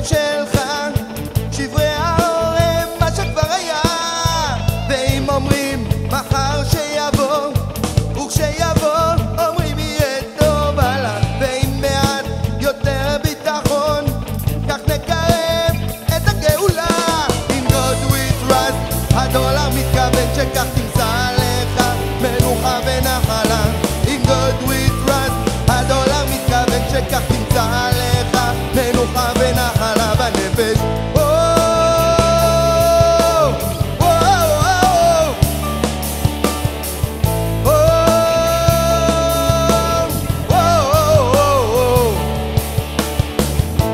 שלך, שברי האור הם מה שכבר היה. ואם אומרים מחר שיבוא, וכשיבוא אומרים יהיה טוב הלאה. ועם מעט יותר ביטחון כך נקרב את הגאולה. In God we trust, הדולר מתכוון שכך תמצא לך מנוחה ונחלה. In God we trust, הדולר מתכוון שכך תמצא לך מנוחה ונחלה בנפש.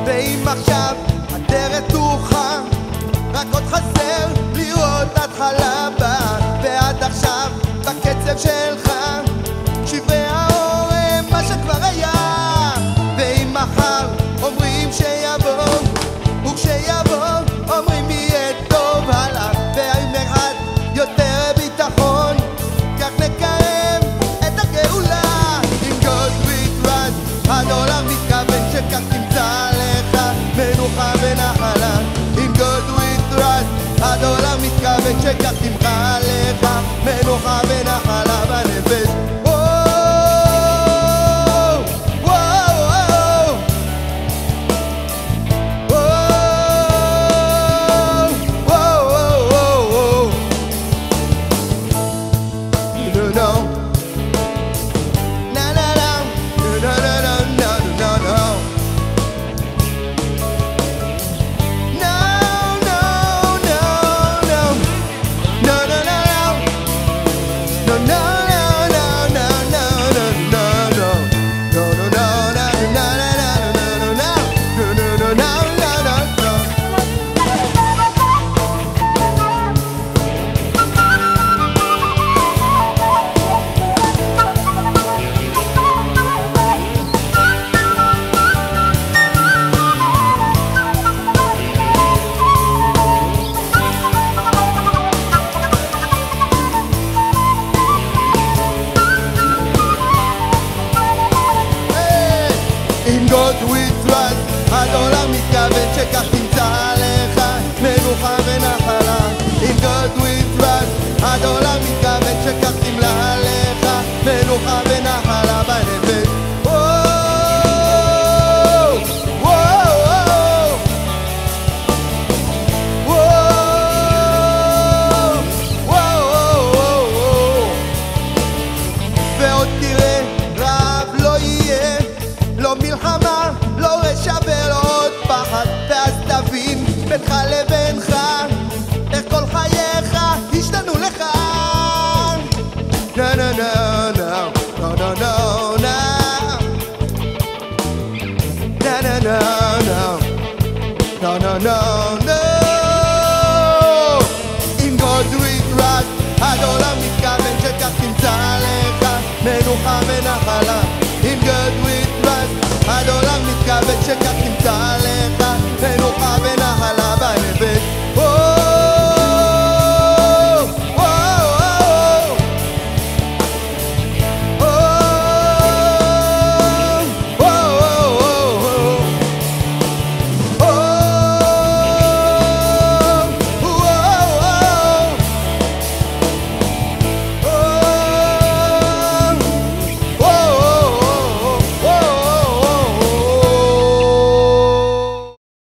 ואם עכשיו הדרך תוכה, רק עוד חסר לראות התחלה בה. ועד עכשיו בקצב שלך, שברי האור הם מה שכבר היה. ואם מחר אומרים שיבוא, וכשיבוא אומרים יהיה טוב הלאה. ועם אחד יותר ביטחון כך נקרב את הגאולה. In God we trust, הדולר מתכוון שכך תמצא לך מנוחה ונחלה. In God we trust, הדולר מתכוון שכך תמצא לך מנוחה ונחלה.